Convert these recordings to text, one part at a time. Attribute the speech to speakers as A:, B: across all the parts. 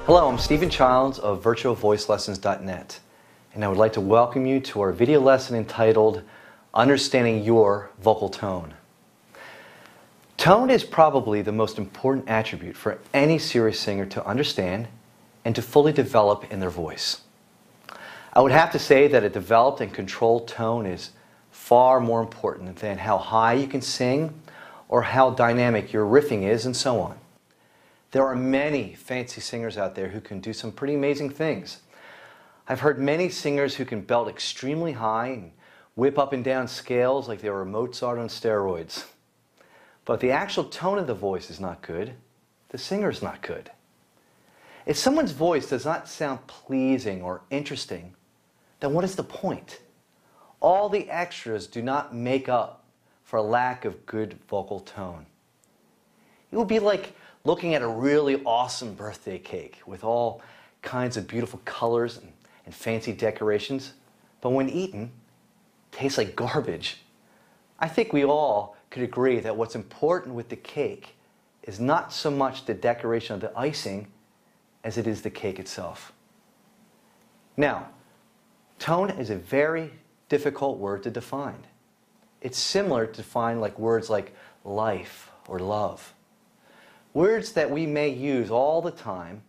A: Hello, I'm Stephen Childs of VirtualVoiceLessons.net, and I would like to welcome you to our video lesson entitled Understanding Your Vocal Tone. Tone is probably the most important attribute for any serious singer to understand and to fully develop in their voice. I would have to say that a developed and controlled tone is far more important than how high you can sing or how dynamic your riffing is and so on. There are many fancy singers out there who can do some pretty amazing things. I've heard many singers who can belt extremely high and whip up and down scales like they were Mozart on steroids. But if the actual tone of the voice is not good, the singer is not good. If someone's voice does not sound pleasing or interesting, then what is the point? All the extras do not make up for a lack of good vocal tone. It would be like looking at a really awesome birthday cake with all kinds of beautiful colors and fancy decorations, but when eaten, tastes like garbage. I think we all could agree that what's important with the cake is not so much the decoration of the icing as it is the cake itself. Now, tone is a very difficult word to define. It's similar to define like words like life or love. Words that we may use all the time,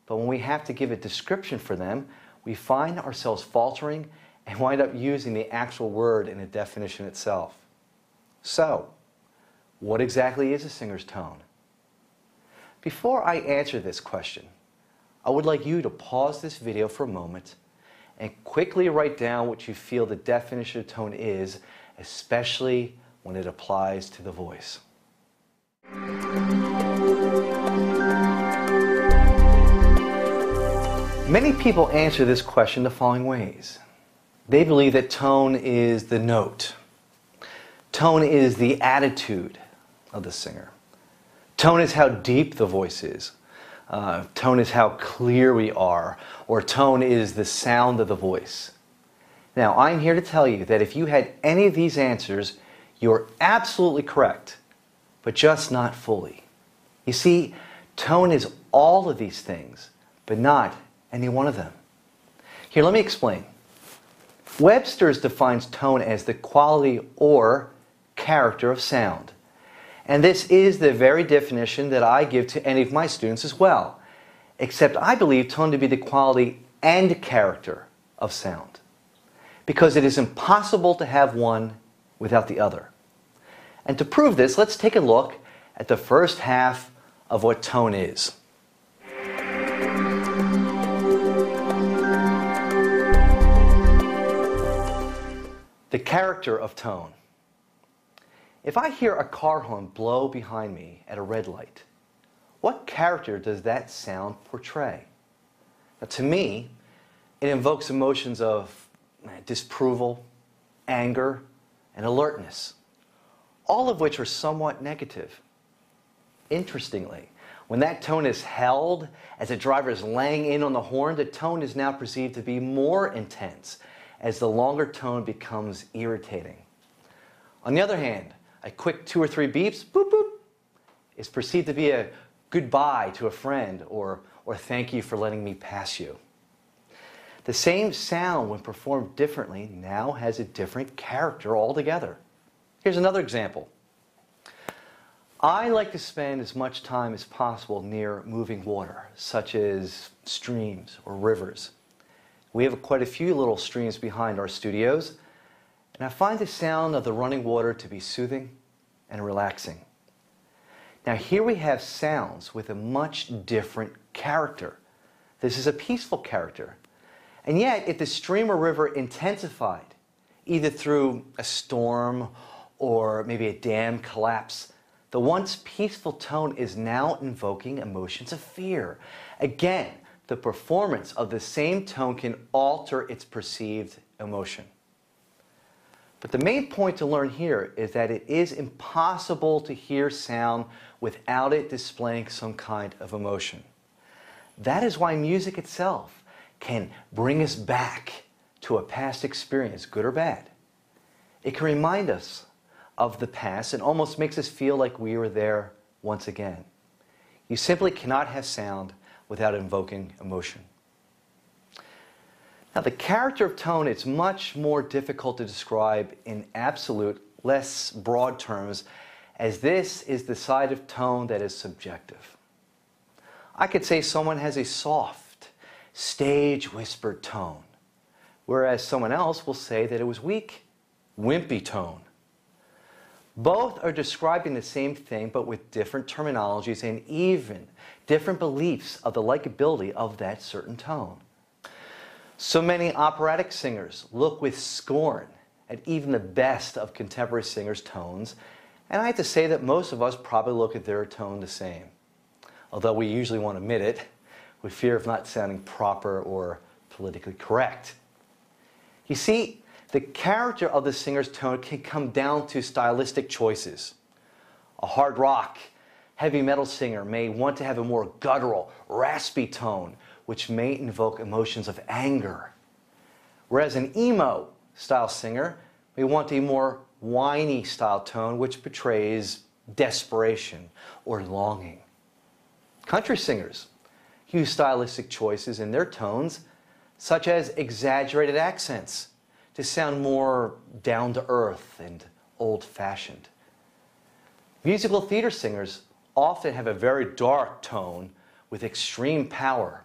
A: but when we have to give a description for them, we find ourselves faltering and wind up using the actual word in a definition itself. So, what exactly is a singer's tone? Before I answer this question, I would like you to pause this video for a moment and quickly write down what you feel the definition of tone is, especially when it applies to the voice. Many people answer this question the following ways. They believe that tone is the note. Tone is the attitude of the singer. Tone is how deep the voice is. Tone is how clear we are. Or tone is the sound of the voice. Now, I'm here to tell you that if you had any of these answers, you're absolutely correct, but just not fully. You see, tone is all of these things, but not any one of them. Here, let me explain. Webster's defines tone as the quality or character of sound. And this is the very definition that I give to any of my students as well. Except I believe tone to be the quality and character of sound. Because it is impossible to have one without the other. And to prove this, let's take a look at the first half of what tone is. The character of tone. If I hear a car horn blow behind me at a red light, what character does that sound portray? Now, to me, it invokes emotions of disapproval, anger, and alertness, all of which are somewhat negative. Interestingly, when that tone is held as a driver is laying in on the horn, the tone is now perceived to be more intense as the longer tone becomes irritating. On the other hand, a quick 2 or 3 beeps, boop, boop, is perceived to be a goodbye to a friend or thank you for letting me pass you. The same sound, when performed differently, now has a different character altogether. Here's another example. I like to spend as much time as possible near moving water, such as streams or rivers. We have quite a few little streams behind our studios, and I find the sound of the running water to be soothing and relaxing. Now here we have sounds with a much different character. This is a peaceful character. And yet, if the stream or river intensified, either through a storm or maybe a dam collapse, the once peaceful tone is now invoking emotions of fear. Again, the performance of the same tone can alter its perceived emotion. But the main point to learn here is that it is impossible to hear sound without it displaying some kind of emotion. That is why music itself can bring us back to a past experience, good or bad. It can remind us of the past and almost makes us feel like we were there once again. You simply cannot have sound without invoking emotion. Now, the character of tone is much more difficult to describe in absolute, less broad terms, as this is the side of tone that is subjective. I could say someone has a soft, stage whispered tone, whereas someone else will say that it was weak, wimpy tone. Both are describing the same thing, but with different terminologies and even different beliefs of the likability of that certain tone. So many operatic singers look with scorn at even the best of contemporary singers' tones, and I have to say that most of us probably look at their tone the same, although we usually won't admit it, with fear of not sounding proper or politically correct. You see, the character of the singer's tone can come down to stylistic choices. A hard rock, heavy metal singer may want to have a more guttural, raspy tone, which may invoke emotions of anger. Whereas an emo style singer may want a more whiny style tone, which portrays desperation or longing. Country singers use stylistic choices in their tones, such as exaggerated accents, to sound more down-to-earth and old-fashioned. Musical theater singers often have a very dark tone with extreme power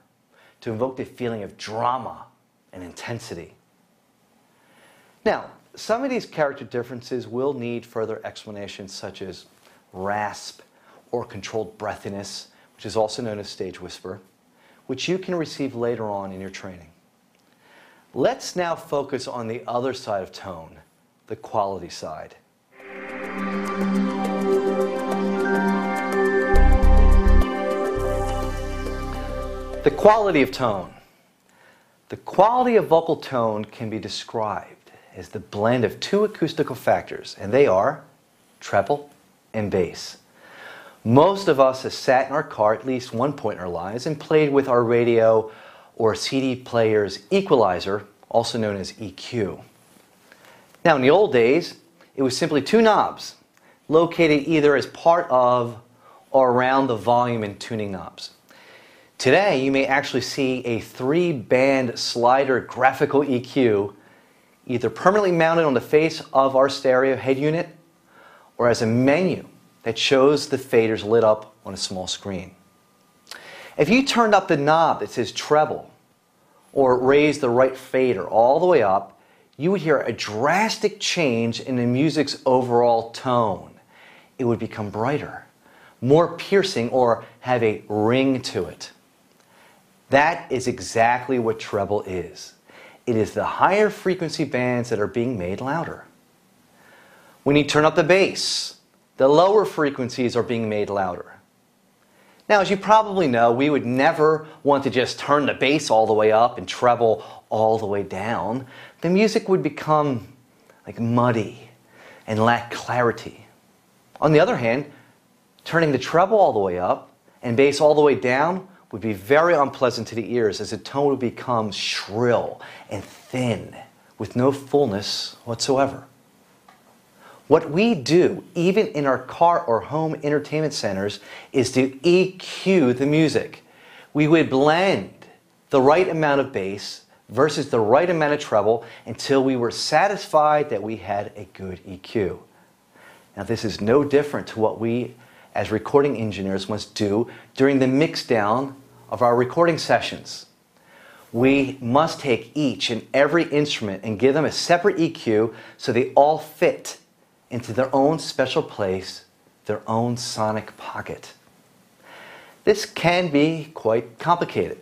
A: to invoke the feeling of drama and intensity. Now, some of these character differences will need further explanations, such as rasp or controlled breathiness, which is also known as stage whisper, which you can receive later on in your training. Let's now focus on the other side of tone, the quality side. The quality of tone. The quality of vocal tone can be described as the blend of two acoustical factors, and they are treble and bass. Most of us have sat in our car at least one point in our lives and played with our radio or CD player's equalizer, also known as EQ. Now, in the old days, it was simply two knobs located either as part of or around the volume and tuning knobs. Today, you may actually see a 3-band slider graphical EQ either permanently mounted on the face of our stereo head unit or as a menu that shows the faders lit up on a small screen. If you turned up the knob that says treble or raised the right fader all the way up, you would hear a drastic change in the music's overall tone. It would become brighter, more piercing, or have a ring to it. That is exactly what treble is. It is the higher frequency bands that are being made louder. When you turn up the bass, the lower frequencies are being made louder. Now, as you probably know, we would never want to just turn the bass all the way up and treble all the way down. The music would become like muddy and lack clarity. On the other hand, turning the treble all the way up and bass all the way down would be very unpleasant to the ears, as the tone would become shrill and thin with no fullness whatsoever. What we do, even in our car or home entertainment centers, is to EQ the music. We would blend the right amount of bass versus the right amount of treble until we were satisfied that we had a good EQ. Now, this is no different to what we as recording engineers must do during the mix down of our recording sessions. We must take each and every instrument and give them a separate EQ so they all fit into their own special place, their own sonic pocket. This can be quite complicated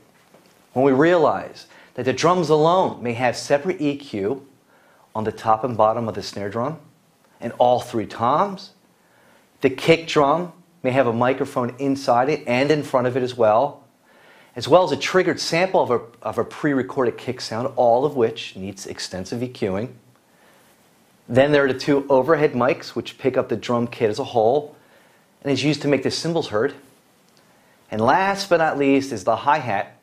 A: when we realize that the drums alone may have separate EQ on the top and bottom of the snare drum and all 3 toms. The kick drum may have a microphone inside it and in front of it as well as a triggered sample of a pre-recorded kick sound, all of which needs extensive EQing. Then there are the 2 overhead mics, which pick up the drum kit as a whole and is used to make the cymbals heard. And last but not least is the hi-hat,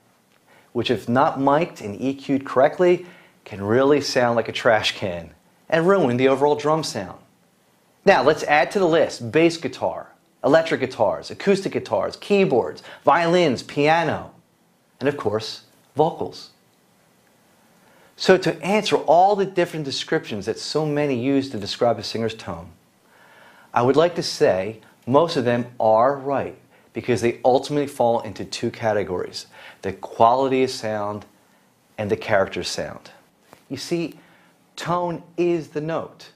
A: which if not mic'd and EQ'd correctly, can really sound like a trash can and ruin the overall drum sound. Now let's add to the list bass guitar, electric guitars, acoustic guitars, keyboards, violins, piano. and of course, vocals. So to answer all the different descriptions that so many use to describe a singer's tone, I would like to say most of them are right because they ultimately fall into two categories: the quality of sound and the character of sound. You see, tone is the note.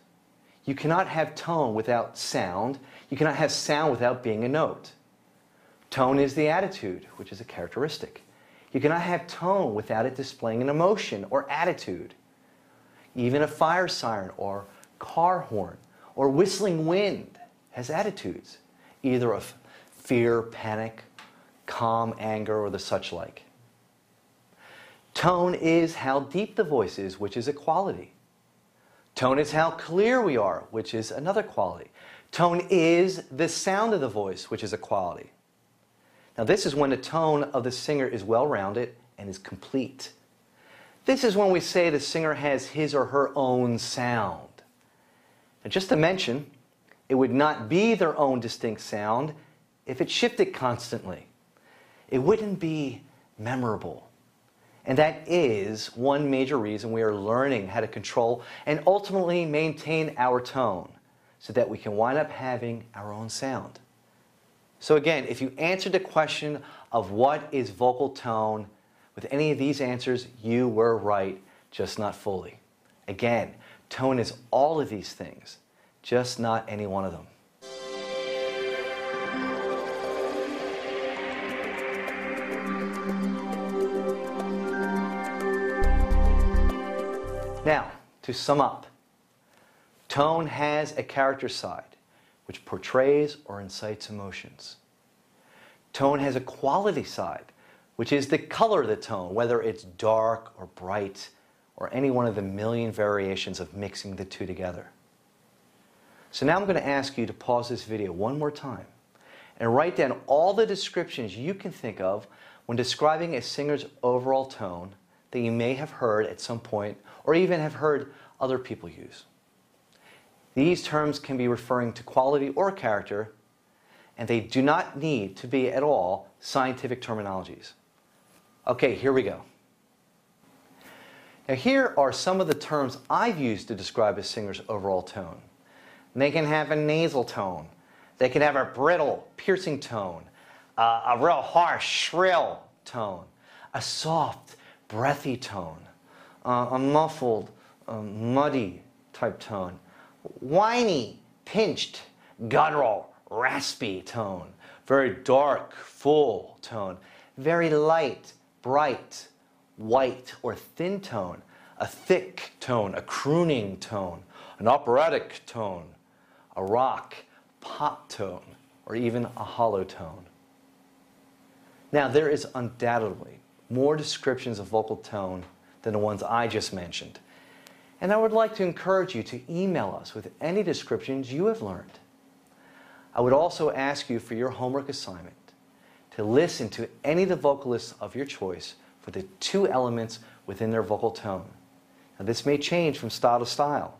A: You cannot have tone without sound. You cannot have sound without being a note. Tone is the attitude, which is a characteristic. You cannot have tone without it displaying an emotion or attitude. Even a fire siren or car horn or whistling wind has attitudes, either of fear, panic, calm, anger, or the such like. Tone is how deep the voice is, which is a quality. Tone is how clear we are, which is another quality. Tone is the sound of the voice, which is a quality. Now this is when the tone of the singer is well-rounded and is complete. This is when we say the singer has his or her own sound. Now just to mention, it would not be their own distinct sound if it shifted constantly. It wouldn't be memorable. And that is one major reason we are learning how to control and ultimately maintain our tone so that we can wind up having our own sound. So again, if you answered the question of what is vocal tone with any of these answers, you were right, just not fully. Again, tone is all of these things, just not any one of them. Now, to sum up, tone has a character side, which portrays or incites emotions. Tone has a quality side, which is the color of the tone, whether it's dark or bright, or any one of the million variations of mixing the two together. So now I'm going to ask you to pause this video one more time and write down all the descriptions you can think of when describing a singer's overall tone that you may have heard at some point or even have heard other people use. These terms can be referring to quality or character, and they do not need to be at all scientific terminologies. Okay, here we go. Now here are some of the terms I've used to describe a singer's overall tone. They can have a nasal tone. They can have a brittle, piercing tone, a real harsh, shrill tone, a soft, breathy tone, a muffled, muddy type tone, whiny, pinched, guttural, raspy tone, very dark, full tone, very light, bright, white or thin tone, a thick tone, a crooning tone, an operatic tone, a rock, pop tone, or even a hollow tone. Now there is undoubtedly more descriptions of vocal tone than the ones I just mentioned. And I would like to encourage you to email us with any descriptions you have learned. I would also ask you for your homework assignment to listen to any of the vocalists of your choice for the two elements within their vocal tone. Now this may change from style to style.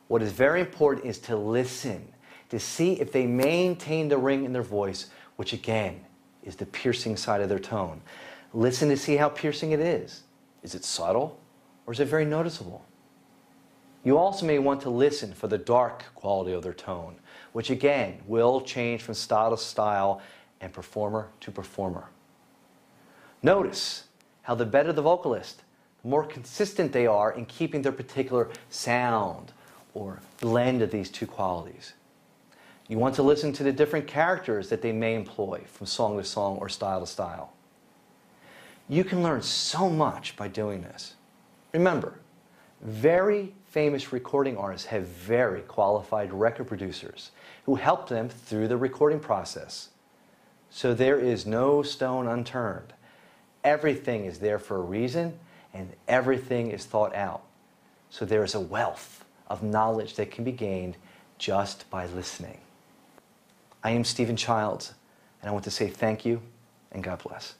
A: What is very important is to listen, to see if they maintain the ring in their voice, which again is the piercing side of their tone. Listen to see how piercing it is. Is it subtle or is it very noticeable? You also may want to listen for the dark quality of their tone, which again will change from style to style and performer to performer. Notice how the better the vocalist, the more consistent they are in keeping their particular sound or blend of these two qualities. You want to listen to the different characters that they may employ from song to song or style to style. You can learn so much by doing this. Remember, very famous recording artists have very qualified record producers who help them through the recording process. So there is no stone unturned. Everything is there for a reason and everything is thought out. So there is a wealth of knowledge that can be gained just by listening. I am Stephen Childs, and I want to say thank you and God bless.